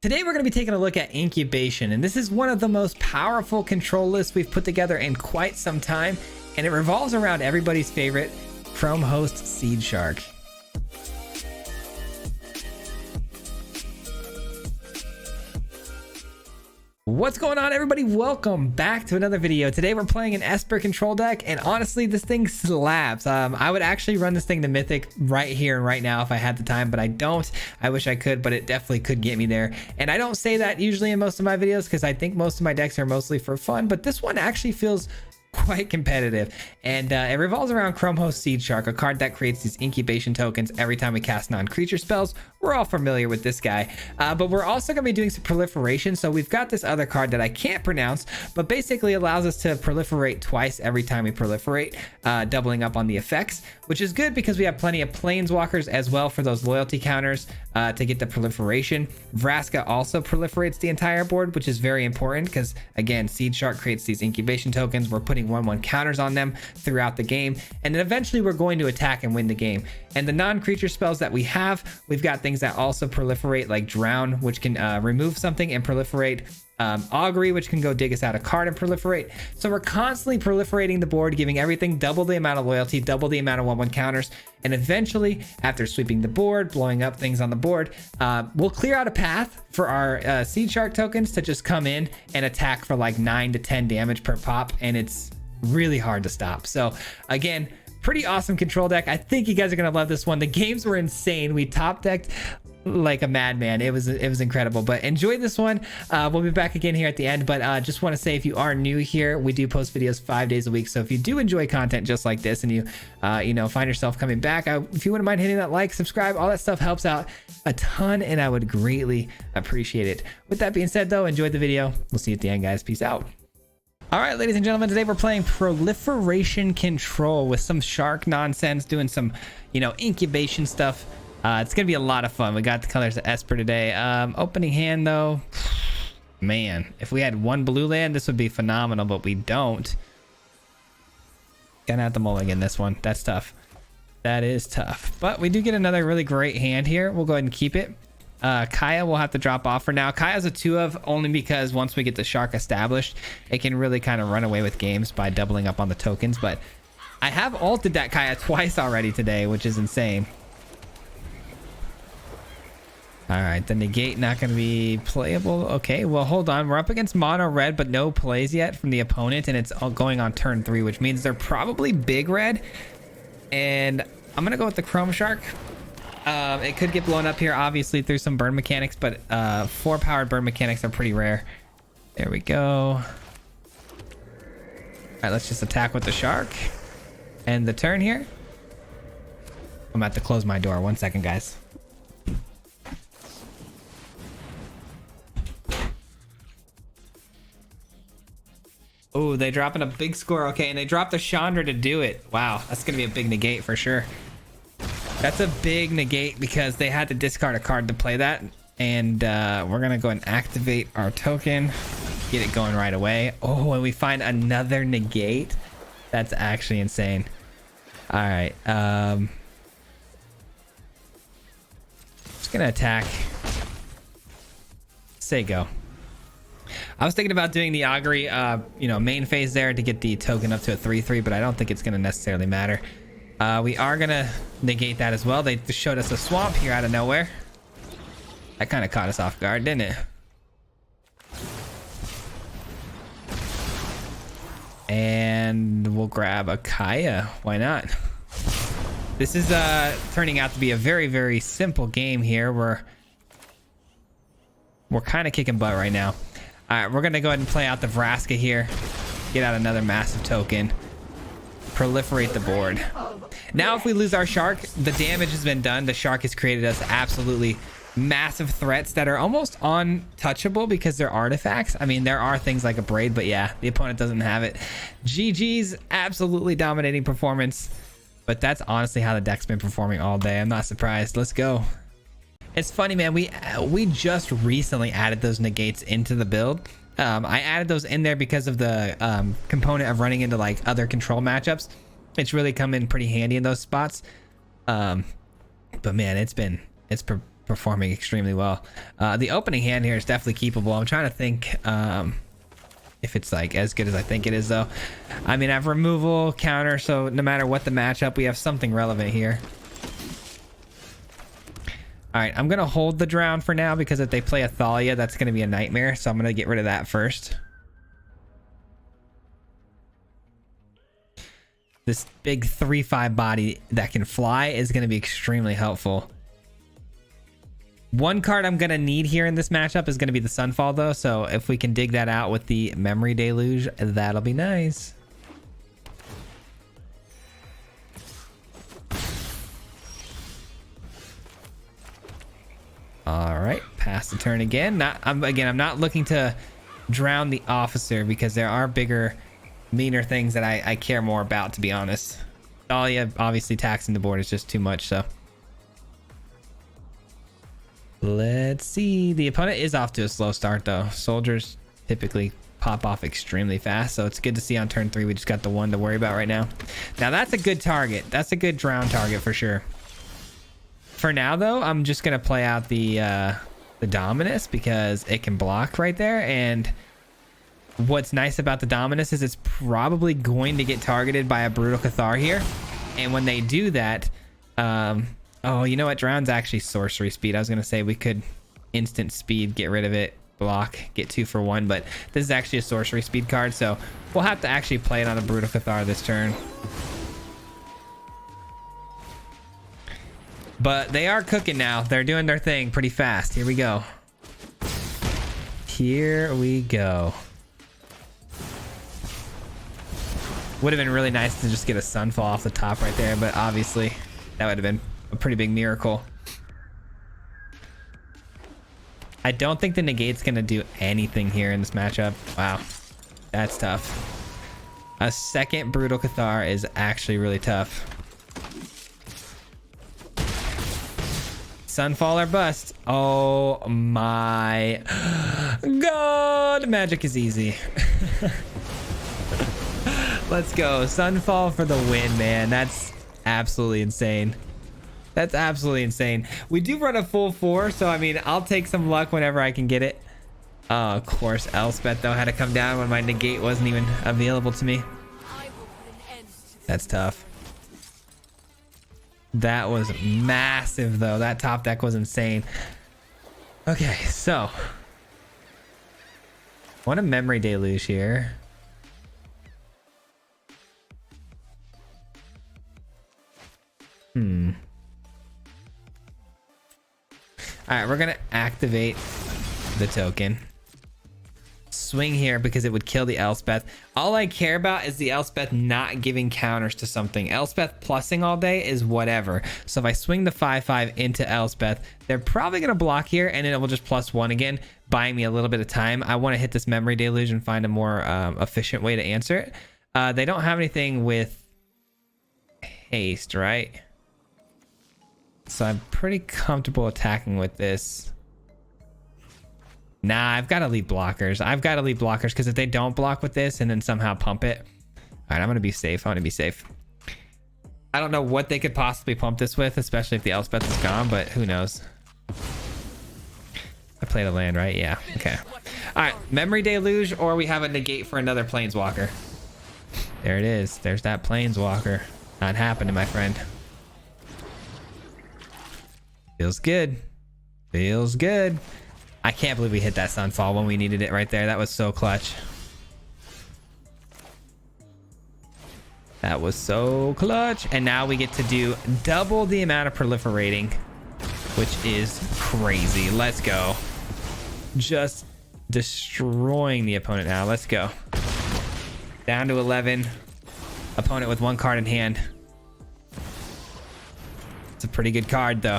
Today we're going to be taking a look at Incubation, and this is one of the most powerful control lists we've put together in quite some time, and it revolves around everybody's favorite Chrome host Seed Shark. What's going on, everybody? Welcome back to another video. Today we're playing an Esper control deck, and honestly this thing slaps. I would actually run this thing to Mythic right here and right now if I had the time, but I don't. I wish I could, but it definitely could get me there. And I don't say that usually in most of my videos because I think most of my decks are mostly for fun, but this one actually feels quite competitive, and it revolves around Chrome host Seed Shark, a card that creates these incubation tokens every time we cast non-creature spells. We're all familiar with this guy, but we're also going to be doing some proliferation. So we've got this other card that I can't pronounce, but basically allows us to proliferate twice every time we proliferate, doubling up on the effects, which is good because we have plenty of planeswalkers as well for those loyalty counters to get the proliferation. Vraska also proliferates the entire board, which is very important because, again, Seed Shark creates these incubation tokens. We're putting 1/1 counters on them throughout the game, and then eventually we're going to attack and win the game. And the non-creature spells that we have, we've got things that also proliferate, like Drown, which can remove something and proliferate. Augury, which can go dig us out a card and proliferate. So we're constantly proliferating the board, giving everything double the amount of loyalty, double the amount of 1/1 counters, and eventually, after sweeping the board, blowing up things on the board, we'll clear out a path for our Seed Shark tokens to just come in and attack for like 9 to 10 damage per pop, and it's really hard to stop. So again, pretty awesome control deck. I think you guys are gonna love this one. The games were insane. We top decked like a madman. It was incredible, but enjoy this one. We'll be back again here at the end, but just want to say, if you are new here, we do post videos 5 days a week. So if you do enjoy content just like this, and you find yourself coming back, if you wouldn't mind hitting that like, subscribe, all that stuff helps out a ton, and I would greatly appreciate it. With that being said, though, enjoy the video. We'll see you at the end, guys. Peace out. All right, ladies and gentlemen, today we're playing proliferation control with some shark nonsense, doing some, incubation stuff. It's gonna be a lot of fun. We got the colors of Esper today. Opening hand, though, man, if we had one blue land, this would be phenomenal, but we don't. Gonna have to mulligan this one. That's tough. That is tough, but we do get another really great hand here. We'll go ahead and keep it. Kaya will have to drop off for now. Kaya's a 2-of only because once we get the shark established, it can really kind of run away with games by doubling up on the tokens. But I have ulted that Kaya twice already today, which is insane. All right, the negate not going to be playable. Okay, well, hold on. We're up against mono red, but no plays yet from the opponent, and it's all going on turn 3, which means they're probably big red. And I'm going to go with the Chrome Shark. It could get blown up here, obviously, through some burn mechanics, but 4-powered burn mechanics are pretty rare. There we go. All right, let's just attack with the shark. End the turn here. I'm about to close my door. 1 second, guys. Oh, they dropping a big score. Okay, and they dropped the Chandra to do it. Wow, that's going to be a big negate for sure. That's a big negate because they had to discard a card to play that. And we're going to go and activate our token. Get it going right away. Oh, and we find another negate. That's actually insane. All right. Just going to attack. Say go. I was thinking about doing the Augury, main phase there to get the token up to a 3/3, but I don't think it's going to necessarily matter. We are going to negate that as well. They just showed us a swamp here out of nowhere. That kind of caught us off guard, didn't it? And we'll grab a Kaya. Why not? This is turning out to be a very, very simple game here. We're kind of kicking butt right now. All right, we're going to go ahead and play out the Vraska here. Get out another massive token. Proliferate the board. Now if we lose our shark, the damage has been done. The shark has created us absolutely massive threats that are almost untouchable because they're artifacts. I mean, there are things like a braid, but yeah, the opponent doesn't have it. GG's, absolutely dominating performance. But that's honestly how the deck's been performing all day. I'm not surprised. Let's go. It's funny, man. We just recently added those negates into the build. I added those in there because of the component of running into like other control matchups. It's really come in pretty handy in those spots. But man, it's performing extremely well. The opening hand here is definitely keepable. I'm trying to think if it's like as good as I think it is though. I mean, I have removal, counter, so no matter what the matchup, we have something relevant here. All right, I'm gonna hold the drown for now because if they play a Thalia, that's gonna be a nightmare. So I'm gonna get rid of that first. This big 3/5 body that can fly is gonna be extremely helpful. One card I'm gonna need here in this matchup is gonna be the Sunfall though. So if we can dig that out with the Memory Deluge, that'll be nice. All right, pass the turn again. I'm not looking to drown the officer because there are bigger, meaner things that I care more about, to be honest. Thalia obviously taxing the board is just too much, so. Let's see. The opponent is off to a slow start though. Soldiers typically pop off extremely fast, so it's good to see on turn 3 we just got the one to worry about right now. Now that's a good target. That's a good drown target for sure. For now though, I'm just gonna play out the Dominus because it can block right there, and what's nice about the Dominus is it's probably going to get targeted by a Brutal Cathar here, and when they do that, oh, you know what, drown's actually sorcery speed. I was gonna say we could instant speed, get rid of it, block, get 2 for 1, but this is actually a sorcery speed card, so we'll have to actually play it on a Brutal Cathar this turn. But they are cooking now. They're doing their thing pretty fast. Here we go. Here we go. Would have been really nice to just get a Sunfall off the top right there, but obviously that would have been a pretty big miracle. I don't think the negate's gonna do anything here in this matchup. Wow, that's tough. A second Brutal Cathar is actually really tough. Sunfall or bust. Oh my god, magic is easy. Let's go. Sunfall for the win, man. That's absolutely insane. That's absolutely insane. We do run a full 4, so I mean, I'll take some luck whenever I can get it. Of course, Elspeth though had to come down when my negate wasn't even available to me. That's tough. That was massive though. That top deck was insane. Okay, so want a Memory Deluge here. All right, we're gonna activate the token. Swing here because it would kill the Elspeth. All I care about is the Elspeth not giving counters to something. Elspeth plussing all day is whatever. So if I swing the 5/5 into Elspeth, they're probably gonna block here, and then it will just +1 again, buying me a little bit of time. I want to hit this Memory Deluge and find a more efficient way to answer it. They don't have anything with haste, right? So I'm pretty comfortable attacking with this. Nah, I've got to leave blockers. I've got to leave blockers because if they don't block with this and then somehow pump it. All right, I'm going to be safe. I'm going to be safe. I don't know what they could possibly pump this with, especially if the Elspeth is gone, but who knows? I played a land, right? Yeah, okay. All right, Memory Deluge, or we have a negate for another Planeswalker. There it is. There's that Planeswalker. Not happening, my friend. Feels good. Feels good. I can't believe we hit that Sunfall when we needed it right there. That was so clutch. That was so clutch. And now we get to do double the amount of proliferating, which is crazy. Let's go. Just destroying the opponent now. Let's go. Down to 11. Opponent with 1 card in hand. It's a pretty good card, though.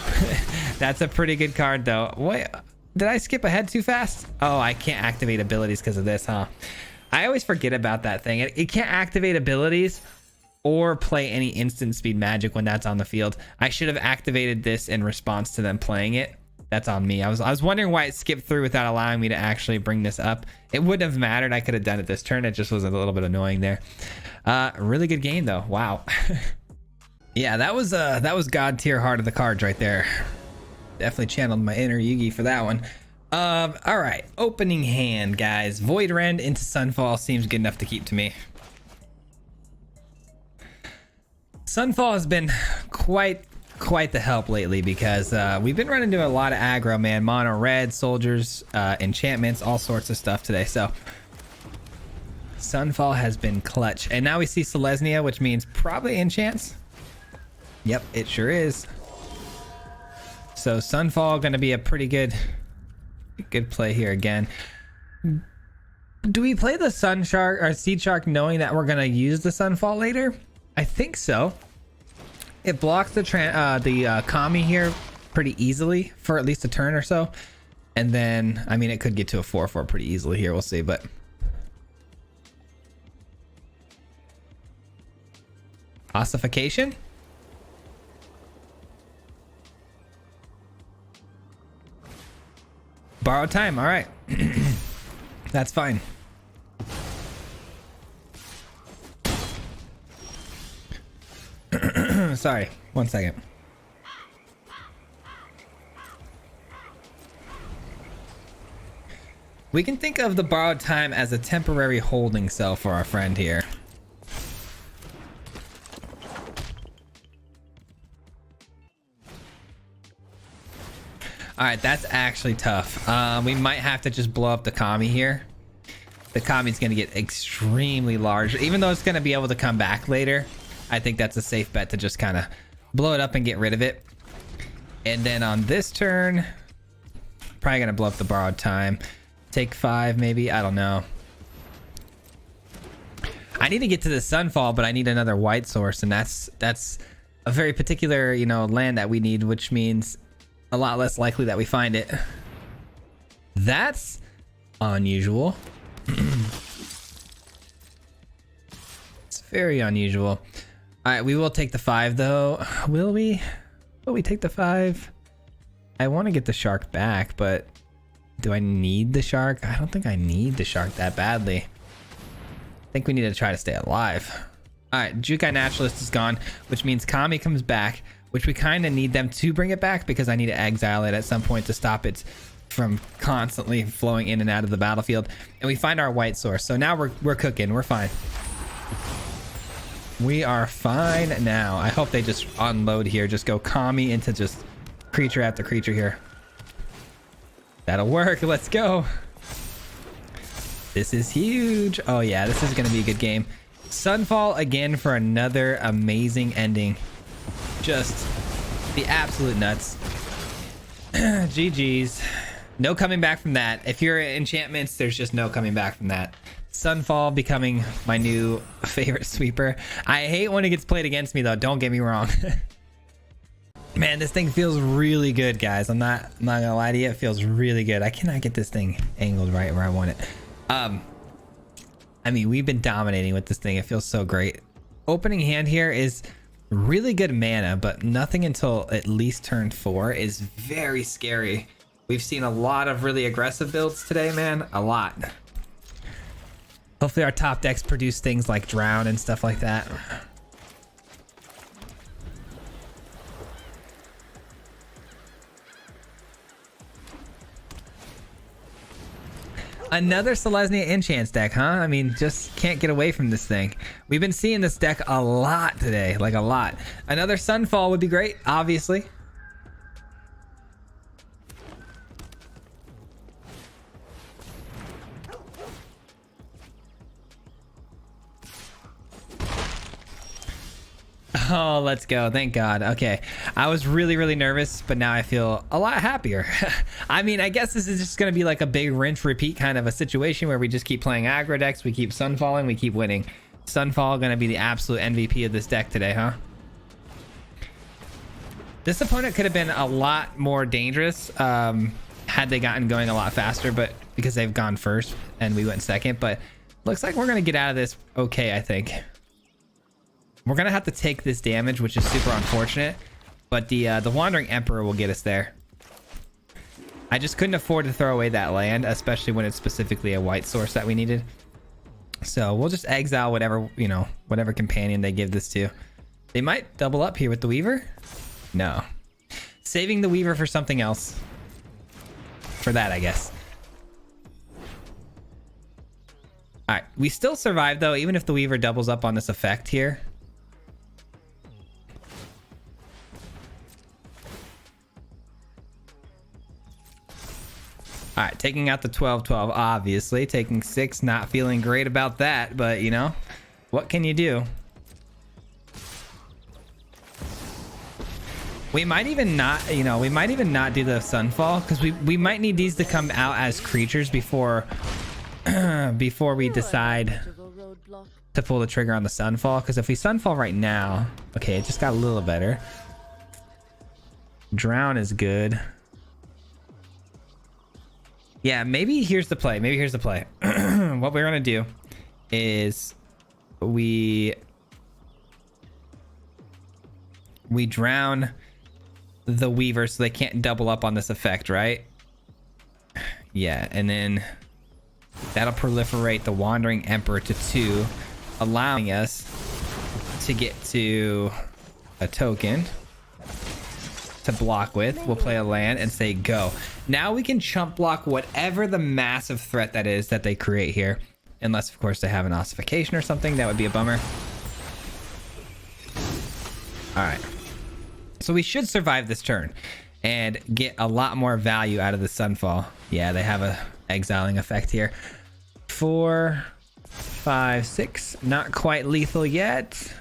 That's a pretty good card, though. Wait. Did I skip ahead too fast? Oh, I can't activate abilities because of this, huh? I always forget about that thing. It can't activate abilities or play any instant speed magic when that's on the field. I should have activated this in response to them playing it. That's on me. I was wondering why it skipped through without allowing me to actually bring this up. It wouldn't have mattered. I could have done it this turn. It just was a little bit annoying there. Really good game though. Wow. Yeah, that was God tier heart of the cards right there. Definitely channeled my inner Yugi for that one. All right, opening hand, guys. Void Rend into Sunfall seems good enough to keep to me. Sunfall has been quite the help lately because we've been running into a lot of aggro, man. Mono red, soldiers, enchantments, all sorts of stuff today. So Sunfall has been clutch. And now we see Selesnya, which means probably enchants. Yep, it sure is. So Sunfall gonna be a pretty good play here again. Do we play the Sun Shark or Seed Shark knowing that we're gonna use the Sunfall later? I think so. It blocks the Kami here pretty easily for at least a turn or so. And then, I mean, it could get to a 4/4 pretty easily here. We'll see, but ossification. Borrowed time. All right. That's fine. Sorry, 1 second. We can think of the borrowed time as a temporary holding cell for our friend here. All right, that's actually tough. We might have to just blow up the Kami here. The Kami's gonna get extremely large, even though it's gonna be able to come back later. I think that's a safe bet to just kind of blow it up and get rid of it. And then on this turn, probably gonna blow up the borrowed time. Take 5 maybe, I don't know. I need to get to the Sunfall, but I need another white source, and that's a very particular, you know, land that we need, which means a lot less likely that we find it. That's unusual. It's very unusual. All right, we will take the 5 though. Will we? Will we take the 5? I want to get the shark back, but do I need the shark? I don't think I need the shark that badly. I think we need to try to stay alive. All right, Jukai Naturalist is gone, which means Kami comes back, which we kind of need them to bring it back because I need to exile it at some point to stop it from constantly flowing in and out of the battlefield. And we find our white source. So now we're cooking. We're fine. We are fine now. I hope they just unload here. Just go Kami into just creature after creature here. That'll work. Let's go. This is huge. Oh yeah, this is going to be a good game. Sunfall again for another amazing ending. Just the absolute nuts. GG's. No coming back from that. If you're enchantments, there's just no coming back from that. Sunfall becoming my new favorite sweeper. I hate when it gets played against me though, don't get me wrong. Man, this thing feels really good, guys. I'm not gonna lie to you, it feels really good. I cannot get this thing angled right where I want it. I mean, we've been dominating with this thing. It feels so great. Opening hand here is really good mana, but nothing until at least turn 4 is very scary. We've seen a lot of really aggressive builds today, man. A lot. Hopefully our top decks produce things like Drown and stuff like that. Another Selesnya enchants deck, huh? I mean, just can't get away from this thing. We've been seeing this deck a lot today, like a lot. Another Sunfall would be great, obviously. Oh, let's go. Thank God. Okay. I was really nervous, but now I feel a lot happier. I mean, I guess this is just going to be like a big rinse repeat kind of a situation where we just keep playing aggro decks. We keep Sunfalling. We keep winning. Sunfall going to be the absolute MVP of this deck today, huh? This opponent could have been a lot more dangerous had they gotten going a lot faster, but because they've gone first and we went second. But looks like we're going to get out of this okay, I think. We're gonna have to take this damage, which is super unfortunate, but the Wandering Emperor will get us there. I just couldn't afford to throw away that land, especially when it's specifically a white source that we needed. So we'll just exile whatever, you know, whatever companion they give this to. They might double up here with the Weaver. No. saving the Weaver for something else. For that, I guess. All right, we still survive though, even if the Weaver doubles up on this effect here. All right, taking out the 12-12, obviously. Taking 6, not feeling great about that, but you know, what can you do? We might even not, you know, we might even not do the sunfall because we might need these to come out as creatures before before we decide to pull the trigger on the sunfall. Because if we sunfall right now, okay, it just got a little better. Drown is good. Yeah, maybe here's the play. Maybe here's the play. What we're gonna do is we drown the Weaver so they can't double up on this effect, right? Yeah, and then that'll proliferate the Wandering Emperor to 2, allowing us to get to a token to block with. We'll play a land and say go. Now we can chump block whatever the massive threat that is that they create here. Unless, of course, they have an ossification or something. That would be a bummer. All right. So we should survive this turn and get a lot more value out of the sunfall. Yeah, they have a exiling effect here. 4, 5, 6. Not quite lethal yet.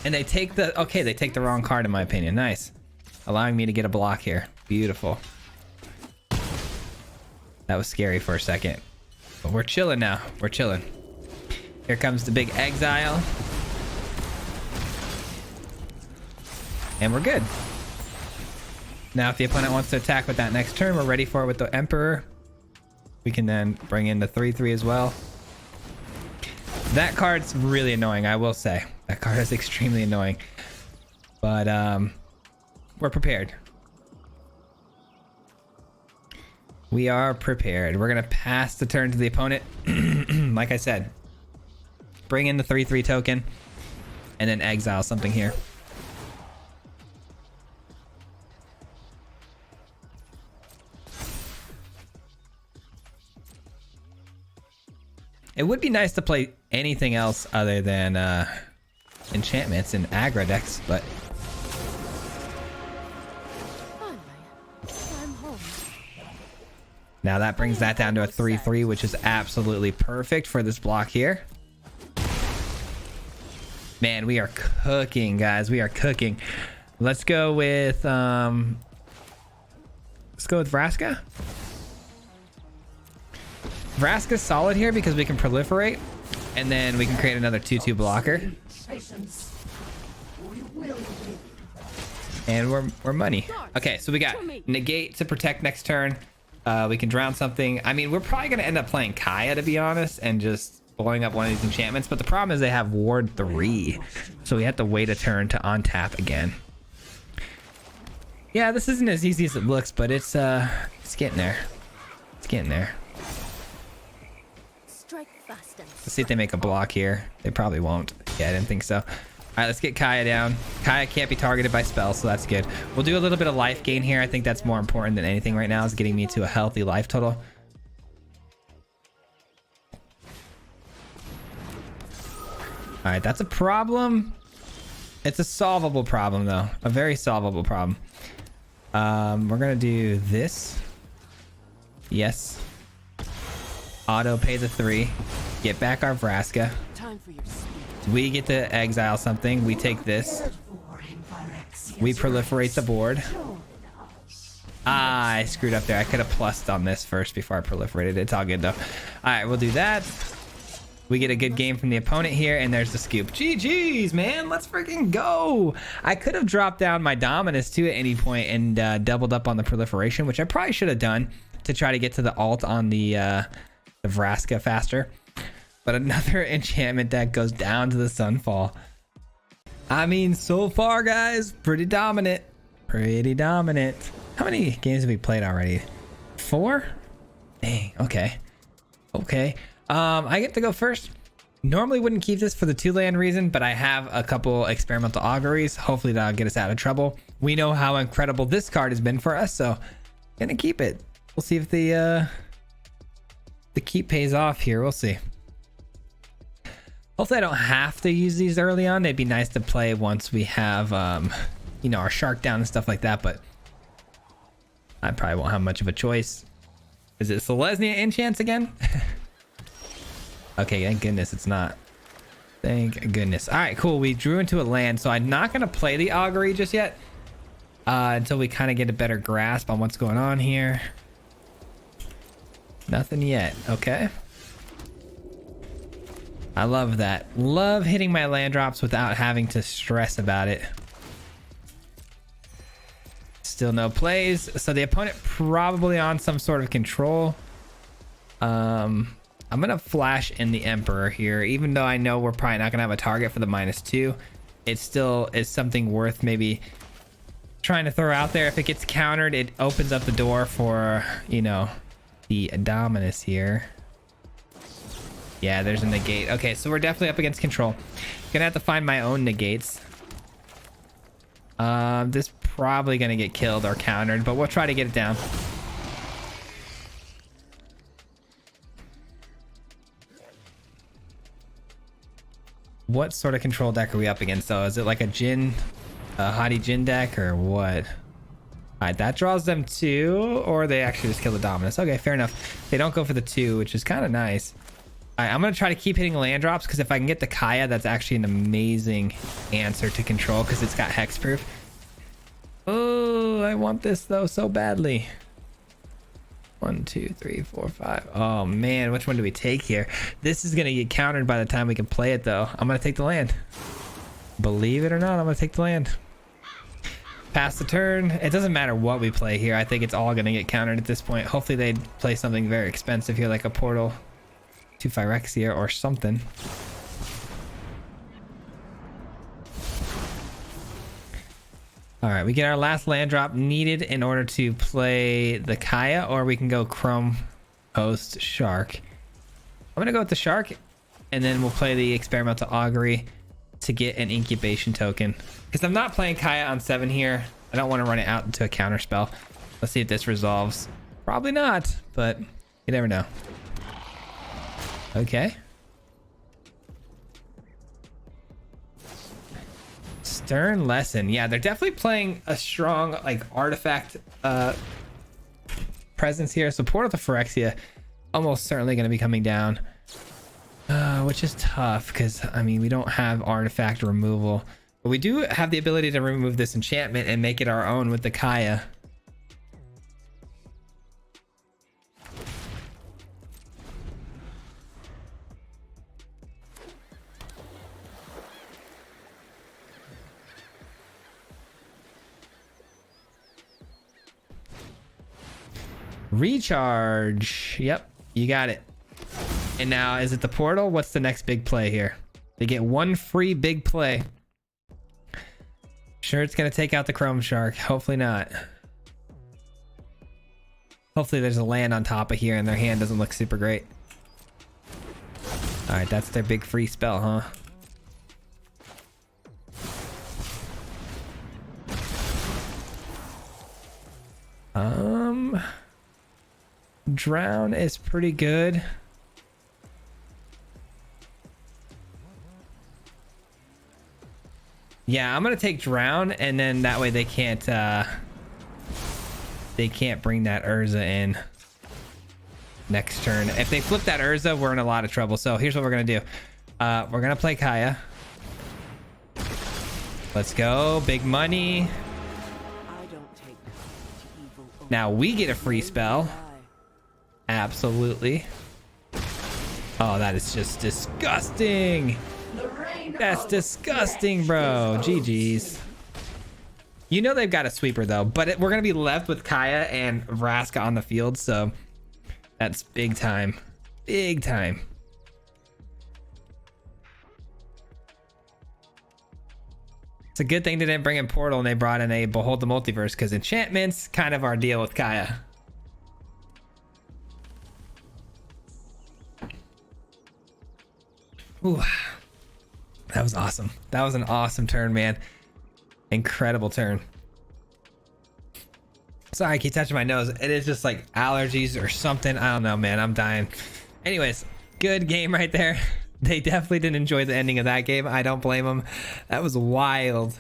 And they take the... Okay, they take the wrong card in my opinion. Nice. Allowing me to get a block here. Beautiful. That was scary for a second. But we're chilling now. We're chilling. Here comes the big exile. And we're good. Now if the opponent wants to attack with that next turn, we're ready for it with the Emperor. We can then bring in the 3/3 as well. That card's really annoying, I will say. That card is extremely annoying. But we're prepared. We are prepared. We're gonna pass the turn to the opponent. Like I said, bring in the 3/3 token and then exile something here. It would be nice to play anything else other than enchantments and aggro decks, but now that brings that down to a 3/3, which is absolutely perfect for this block here. Man, we are cooking, guys. We are cooking. Let's go with Vraska. Vraska's solid here because we can proliferate, and then we can create another 2/2 blocker. And we're money. Okay, so we got negate to protect next turn. We can drown something. I mean, we're probably gonna end up playing Kaya, to be honest, and just blowing up one of these enchantments. But the problem is they have ward 3, so we have to wait a turn to untap again. Yeah, this isn't as easy as it looks, but it's getting there. It's getting there. Let's see if they make a block here. They probably won't. Yeah, I didn't think so. All right, let's get Kaya down. Kaya can't be targeted by spells, so that's good. We'll do a little bit of life gain here. I think that's more important than anything right now, is getting me to a healthy life total. All right, that's a problem. It's a solvable problem, though. A very solvable problem. We're going to do this. Yes. Auto pay the 3. Get back our Vraska. We get to exile something. We take this. We proliferate the board. Ah, I screwed up there. I could have plussed on this first before I proliferated. It's all good though. All right, we'll do that. We get a good game from the opponent here, and there's the scoop. GG's, man. Let's freaking go. I could have dropped down my Dominus too at any point and doubled up on the proliferation, which I probably should have done to try to get to the alt on the Vraska faster. But another enchantment deck goes down to the sunfall. I mean, so far, guys, pretty dominant. Pretty dominant. How many games have we played already? 4? Dang, okay. Okay. I get to go first. Normally wouldn't keep this for the 2-land reason, but I have a couple experimental auguries. Hopefully that'll get us out of trouble. we know how incredible this card has been for us, so gonna keep it. We'll see if the keep pays off here. We'll see. Hopefully I don't have to use these early on. They'd be nice to play once we have you know, our shark down and stuff like that, but I probably won't have much of a choice. Is it Selesnya enchants again? Okay, thank goodness it's not. Thank goodness. All right, cool. We drew into a land, so I'm not gonna play the augury just yet until we kind of get a better grasp on what's going on here. Nothing yet. Okay. I love that. Love hitting my land drops without having to stress about it. Still no plays, so the opponent probably on some sort of control. I'm gonna flash in the Emperor here, even though I know we're probably not gonna have a target for the -2. It still is something worth maybe trying to throw out there. If it gets countered, it opens up the door for, you know, the Dominus here. Yeah, there's a negate. Okay, so we're definitely up against control. Gonna have to find my own negates. This probably gonna get killed or countered, but we'll try to get it down. What sort of control deck are we up against though? Is it like a Hadi Jin deck or what? All right, that draws them 2, or they actually just kill the Dominus. Okay, fair enough. They don't go for the 2, which is kind of nice. All right, I'm gonna try to keep hitting land drops, because if I can get the Kaya, that's actually an amazing answer to control, because it's got hexproof. Oh, I want this though so badly. 1, 2, 3, 4, 5. Oh man, which one do we take here? This is gonna get countered by the time we can play it though. I'm gonna take the land. Believe it or not, I'm gonna take the land. Pass the turn. It doesn't matter what we play here. I think it's all gonna get countered at this point. Hopefully they play something very expensive here, like a portal to Phyrexia or something. All right, we get our last land drop needed in order to play the Kaya, or we can go Chrome Host Shark. I'm gonna go with the Shark, and then we'll play the Experimental Augury to get an incubation token. Because I'm not playing Kaya on 7 here. I don't want to run it out into a counter spell. Let's see if this resolves. Probably not, but you never know. Okay. Stern Lesson. Yeah, they're definitely playing a strong like artifact presence here. So Portal to Phyrexia almost certainly going to be coming down, which is tough because I mean we don't have artifact removal, but we do have the ability to remove this enchantment and make it our own with the Kaya. Recharge. Yep, you got it. And now is it the portal? What's the next big play here? They get 1 free big play. Sure, it's gonna take out the Chrome Shark. Hopefully not. Hopefully there's a land on top of here and their hand doesn't look super great. All right, that's their big free spell, huh? Drown is pretty good. Yeah, I'm gonna take Drown, and then that way they can't bring that Urza in next turn. If they flip that Urza, we're in a lot of trouble. So here's what we're gonna do. We're gonna play Kaya. Let's go, big money. Now we get a free spell. Absolutely. Oh, that is just disgusting. That's disgusting, bro. GG's. You know they've got a sweeper though, but we're gonna be left with Kaya and Vraska on the field, so that's big time. Big time. It's a good thing they didn't bring in Portal and they brought in a Behold the Multiverse, because enchantments kind of our deal with Kaya. Ooh, that was awesome. That was an awesome turn, man. Incredible turn. Sorry, I keep touching my nose. It is just like allergies or something. I don't know, man. I'm dying. Anyways, good game right there. They definitely didn't enjoy the ending of that game. I don't blame them. That was wild.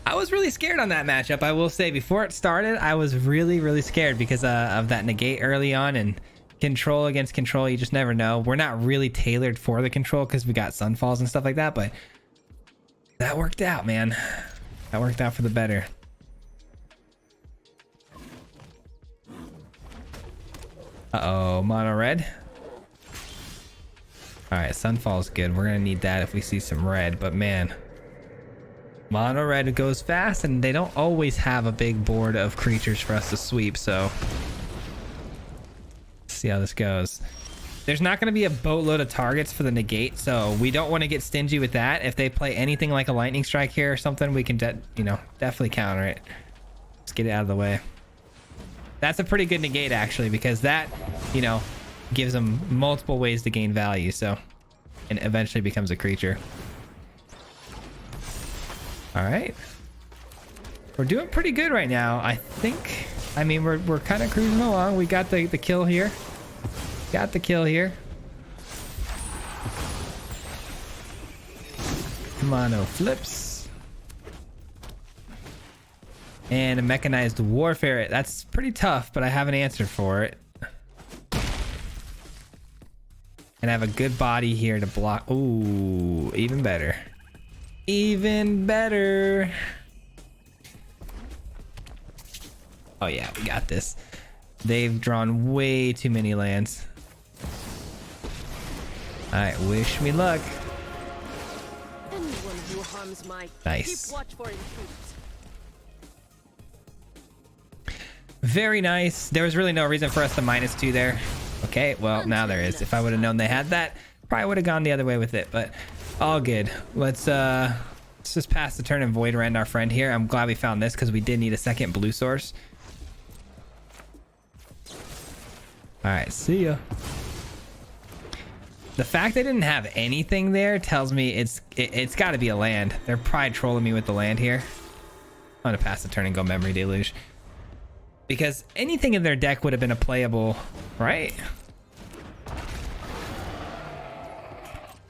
I was really scared on that matchup. I will say before it started, I was really scared because of that negate early on, and control against control. You just never know. We're not really tailored for the control because we got sunfalls and stuff like that, but that worked out, man. That worked out for the better. Uh-oh, mono red. All right, sunfall's good. We're gonna need that if we see some red, but man, mono red goes fast and they don't always have a big board of creatures for us to sweep, so let's see how this goes. There's not going to be a boatload of targets for the negate, so we don't want to get stingy with that. If they play anything like a lightning strike here or something, we can definitely counter it. Let's get it out of the way. That's a pretty good negate actually, because that, gives them multiple ways to gain value, so, and eventually becomes a creature. All right, we're doing pretty good right now, I think. I mean, we're kind of cruising along. We got the kill here. Got the kill here. Mono flips. And a mechanized warfare. That's pretty tough, but I have an answer for it. And I have a good body here to block. Ooh, even better. Even better. Oh yeah, we got this. They've drawn way too many lands. All right, wish me luck. Nice. Very nice. There was really no reason for us to -2 there. Okay, well, now there is. If I would have known they had that, probably would have gone the other way with it, but all good. Let's just pass the turn and void rend our friend here. I'm glad we found this because we did need a second blue source. All right, see ya. The fact they didn't have anything there tells me it's got to be a land. They're probably trolling me with the land here. I'm gonna pass the turn and go memory deluge, because anything in their deck would have been a playable, right?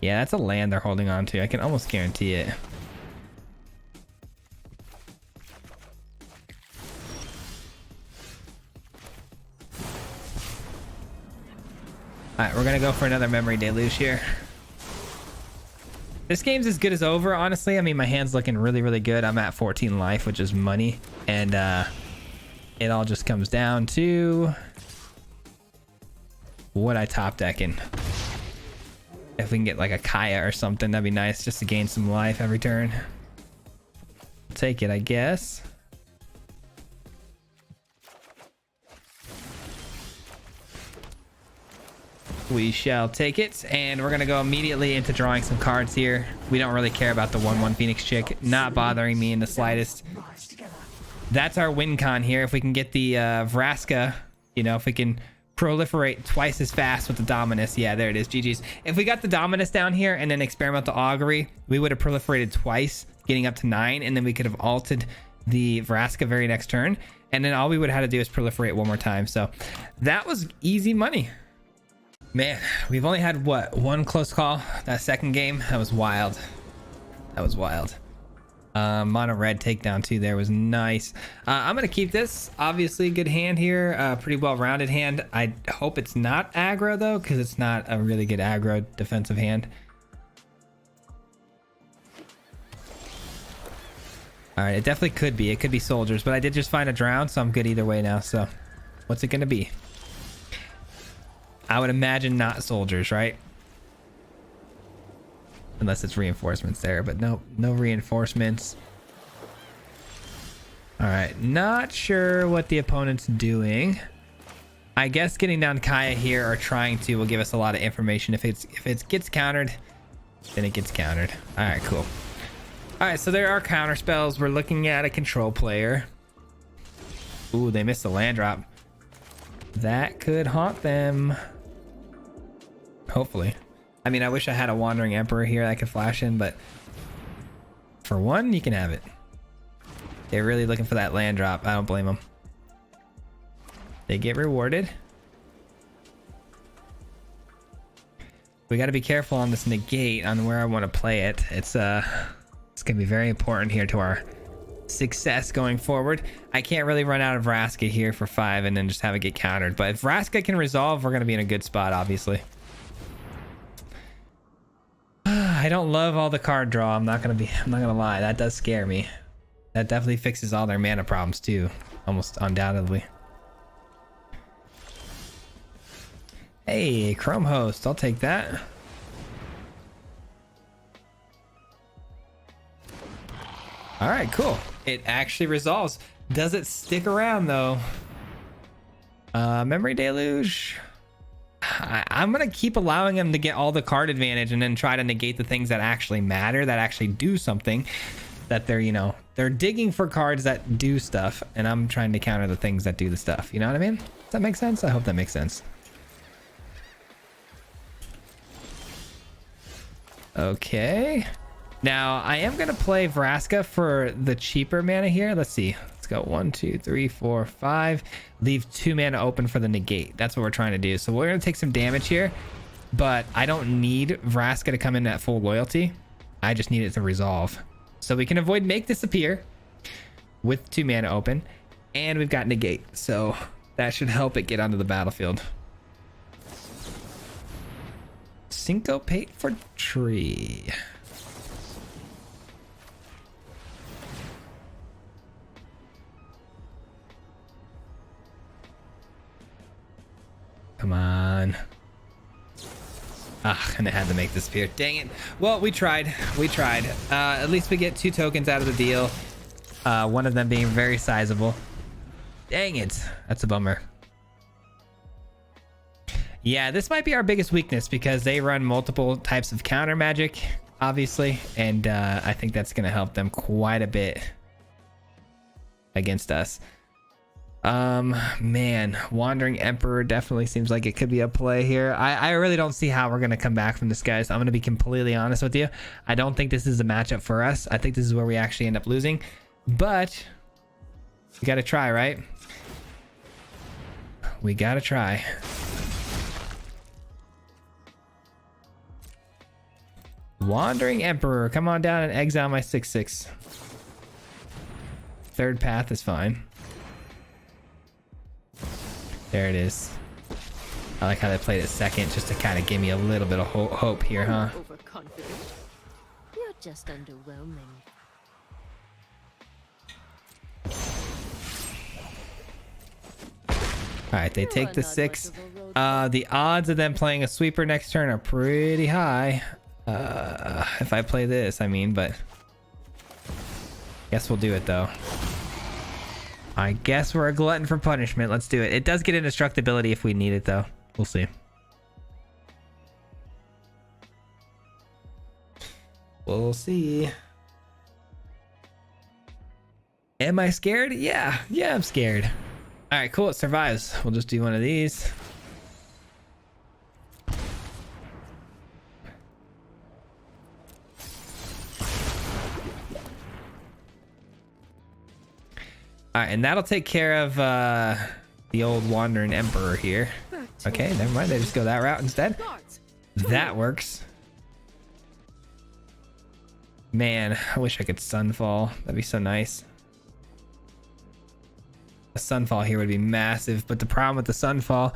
Yeah, that's a land they're holding on to. I can almost guarantee it. All right, we're gonna go for another memory deluge here. This game's as good as over, honestly. I mean, my hand's looking really good. I'm at 14 life, which is money, and it all just comes down to what I top decking. If we can get like a Kaya or something, that'd be nice, just to gain some life every turn. Take it, I guess. We shall take it, and we're gonna go immediately into drawing some cards here. We don't really care about the 1/1 Phoenix chick, not bothering me in the slightest. That's our win con here. If we can get the Vraska, if we can proliferate twice as fast with the Dominus. Yeah, there it is, GG's. If we got the Dominus down here and then experiment the Augury, we would have proliferated twice, getting up to 9, and then we could have alted the Vraska very next turn, and then all we would have had to do is proliferate one more time. So that was easy money. Man, we've only had what, one close call that second game. That was wild. That was wild. Mono red takedown too there was nice. I'm gonna keep this. Obviously good hand here, pretty well rounded hand. I hope it's not aggro though, because it's not a really good aggro defensive hand. All right, it definitely could be. It could be soldiers, but I did just find a drown, so I'm good either way now. So what's it gonna be? I would imagine not soldiers, right? Unless it's reinforcements there, but no reinforcements. All right, not sure what the opponent's doing. I guess getting down Kaya here or trying to will give us a lot of information. If it gets countered, then it gets countered. All right, cool. All right, so there are counter spells. We're looking at a control player. Ooh, they missed the land drop. That could haunt them. Hopefully. I mean, I wish I had a Wandering Emperor here that could flash in, but for one, you can have it. They're really looking for that land drop. I don't blame them. They get rewarded. We got to be careful on this negate on where I want to play it. It's gonna be very important here to our success going forward. I can't really run out of Vraska here for 5 and then just have it get countered. But if Vraska can resolve, we're gonna be in a good spot, obviously. I don't love all the card draw. I'm not gonna lie. That does scare me. That definitely fixes all their mana problems too, almost undoubtedly. Hey, Chrome Host, I'll take that. All right, cool. It actually resolves. Does it stick around though? Memory Deluge. I'm gonna keep allowing him to get all the card advantage and then try to negate the things that actually matter, that actually do something. That they're, you know, they're digging for cards that do stuff, and I'm trying to counter the things that do the stuff. You know what I mean? Does that make sense? I hope that makes sense. Okay. Now I am gonna play Vraska for the cheaper mana here. Let's see. Let's go 1, 2, 3, 4, 5. Leave 2 mana open for the negate. That's what we're trying to do. So we're gonna take some damage here, but I don't need Vraska to come in at full loyalty. I just need it to resolve. So we can avoid make disappear with 2 mana open, and we've got negate. So that should help it get onto the battlefield. Syncopate for tree. Come on. Ah, and it had to make disappear. Dang it. Well, we tried. We tried. At least we get 2 tokens out of the deal. One of them being very sizable. Dang it. That's a bummer. Yeah, this might be our biggest weakness because they run multiple types of counter magic, obviously. And I think that's going to help them quite a bit against us. Man, Wandering Emperor definitely seems like it could be a play here. I really don't see how we're going to come back from this, guys. I'm going to be completely honest with you. I don't think this is a matchup for us. I think this is where we actually end up losing. But we got to try, right? We got to try. Wandering Emperor, come on down and exile my 6/6. Third path is fine. There it is. I like how they played it second just to kind of give me a little bit of hope here, huh? Overconfident. You're just underwhelming. All right, they take the 6. The odds of them playing a sweeper next turn are pretty high. If I play this, I mean, but guess we'll do it though. I guess we're a glutton for punishment. Let's do it. It does get indestructibility if we need it though. We'll see. We'll see. Am I scared? Yeah, I'm scared. All right, cool. It survives. We'll just do one of these. All right, and that'll take care of the old Wandering Emperor here. Okay, never mind. They just go that route instead. That works. Man, I wish I could sunfall. That'd be so nice. A sunfall here would be massive, but the problem with the sunfall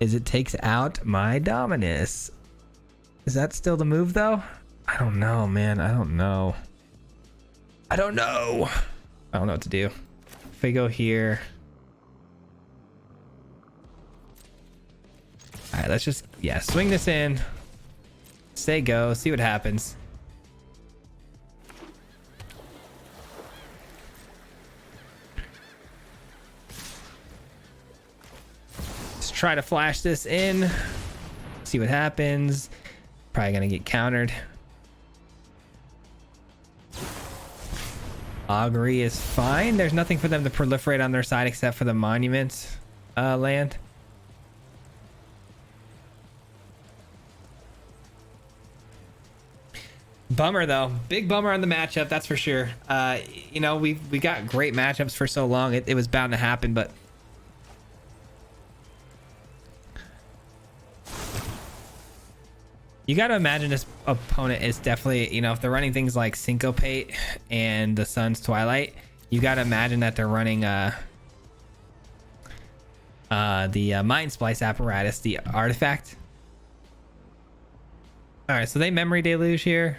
is it takes out my Dominus. Is that still the move though? I don't know, man. I don't know. I don't know what to do. If we go here. All right, let's just, yeah, swing this in. Say go, see what happens. Let's try to flash this in. See what happens. Probably gonna get countered. Augury is fine. There's nothing for them to proliferate on their side except for the monument land. Bummer though, big bummer on the matchup, that's for sure. You know, we got great matchups for so long. It was bound to happen, but You got to imagine this opponent is definitely, you know, if they're running things like Syncopate and the Sun's Twilight, you got to imagine that they're running the Mind Splice apparatus, the artifact. All right, so they memory deluge here.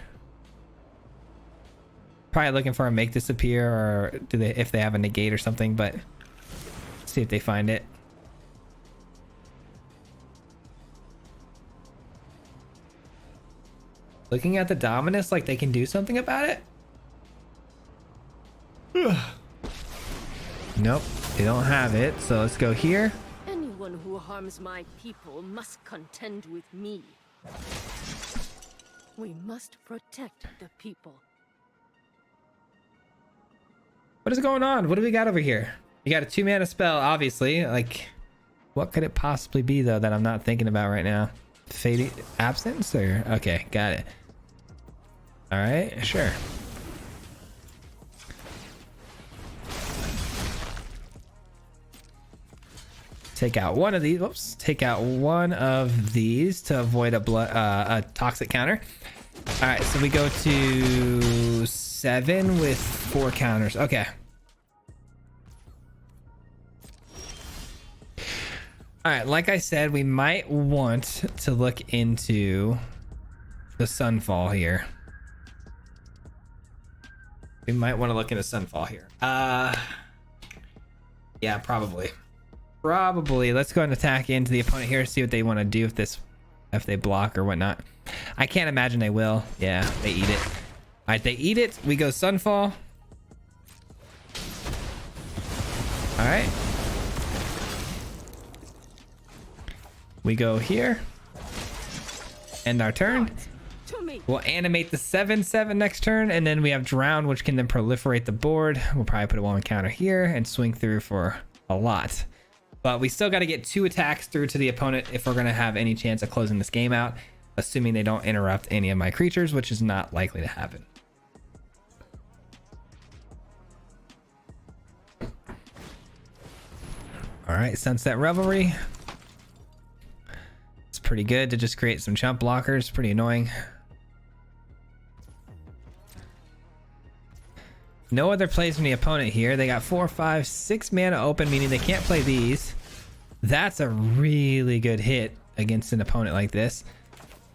Probably looking for a make disappear, or do they, if they have a negate or something, but let's see if they find it. Looking at the Dominus like they can do something about it. Nope, they don't have it. So let's go here. Anyone who harms my people must contend with me. We must protect the people. What is going on? What do we got over here? You got a 2-mana spell, obviously. Like, what could it possibly be though that I'm not thinking about right now? Fading absence, or okay, got it. All right, sure. Take out one of these. Whoops. Take out one of these to avoid a toxic counter. All right, so we go to 7 with 4 counters. Okay. All right, like I said, we might want to look into the sunfall here. We might want to look into sunfall here. Yeah, probably. Let's go and attack into the opponent here, see what they want to do if they block or whatnot. I can't imagine they will. Yeah, they eat it. All right, they eat it. We go sunfall. All right. We go here. End our turn. We'll animate the 7/7 next turn, and then we have drown, which can then proliferate the board. We'll probably put a 1 counter here and swing through for a lot. But we still got to get 2 attacks through to the opponent if we're going to have any chance of closing this game out, assuming they don't interrupt any of my creatures, which is not likely to happen. All right, Sunset Revelry. It's pretty good to just create some chump blockers. Pretty annoying. No other plays from the opponent here. They got 4, 5, 6 mana open, meaning they can't play these. That's a really good hit against an opponent like this.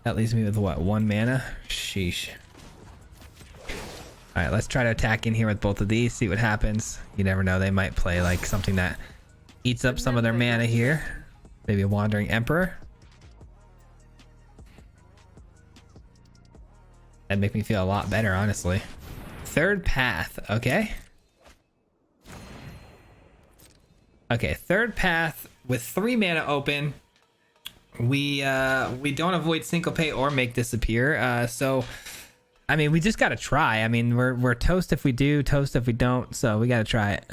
That leaves me with what, 1 mana? Sheesh. All right, let's try to attack in here with both of these, see what happens. You never know, they might play like something that eats up some of their mana here. Maybe a Wandering Emperor. That'd make me feel a lot better, honestly. Third Path, okay. Okay, Third Path with 3 mana open. We don't avoid Syncopate or make disappear. So I mean, we just gotta try. I mean, we're toast if we do, toast if we don't, so we gotta try it.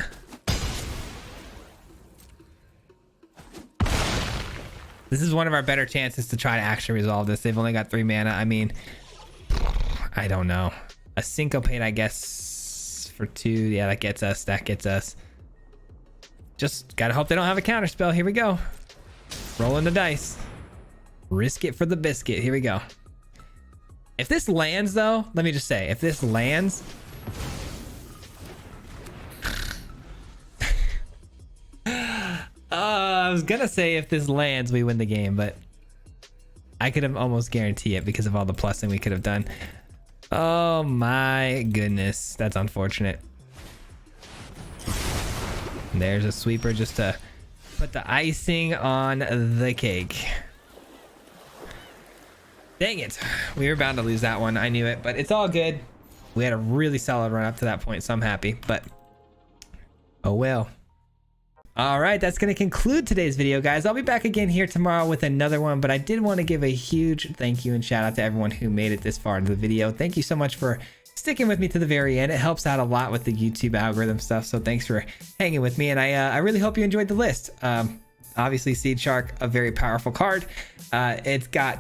This is one of our better chances to try to actually resolve this. They've only got 3 mana. I mean, I don't know. A Syncopate, I guess, for 2. Yeah, that gets us. That gets us. Just gotta hope they don't have a counter spell. Here we go. Rolling the dice. Risk it for the biscuit. Here we go. If this lands, though, let me just say, if this lands... I was gonna say if this lands, we win the game, but I could have almost guarantee it because of all the plussing we could have done. Oh my goodness, that's unfortunate. There's a sweeper just to put the icing on the cake. Dang it, we were bound to lose that one. I knew it, but it's all good. We had a really solid run up to that point, so I'm happy, but oh well. All right, that's going to conclude today's video, guys. I'll be back again here tomorrow with another one, but I did want to give a huge thank you and shout out to everyone who made it this far into the video. Thank you so much for sticking with me to the very end. It helps out a lot with the YouTube algorithm stuff, so thanks for hanging with me, and I really hope you enjoyed the list. Obviously, Seed Shark, a very powerful card. It's got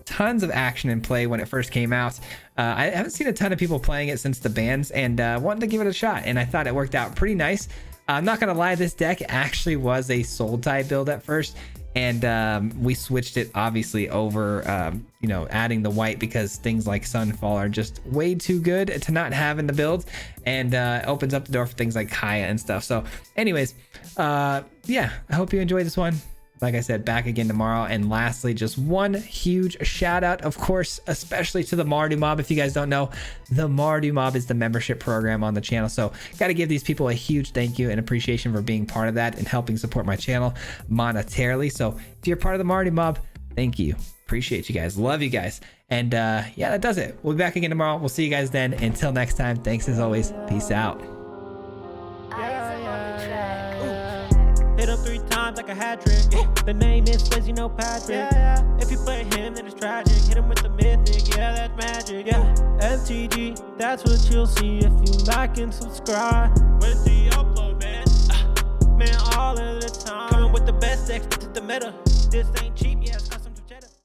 tons of action in play when it first came out. I haven't seen a ton of people playing it since the bans, and wanted to give it a shot, and I thought it worked out pretty nice. I'm not gonna lie, this deck actually was a soul tie build at first. and we switched it obviously over you know, adding the white because things like sunfall are just way too good to not have in the build, and opens up the door for things like Kaya and stuff. So anyways, yeah, I hope you enjoyed this one. Like I said, back again tomorrow. And lastly, just one huge shout out, of course, especially to the Mardu Mob. If you guys don't know, the Mardu Mob is the membership program on the channel. So got to give these people a huge thank you and appreciation for being part of that and helping support my channel monetarily. So if you're part of the Mardu Mob, thank you. Appreciate you guys. Love you guys. And yeah, that does it. We'll be back again tomorrow. We'll see you guys then. Until next time, thanks as always. Peace out. Hit him 3 times like a hat trick. Yeah. The name is Swayze, no Patrick. If you play him, then it's tragic. Hit him with the mythic, yeah, that's magic. Yeah, MTG, that's what you'll see if you like and subscribe. With the upload, man, man, all of the time. Coming with the best decks to the meta. This ain't cheap, yeah.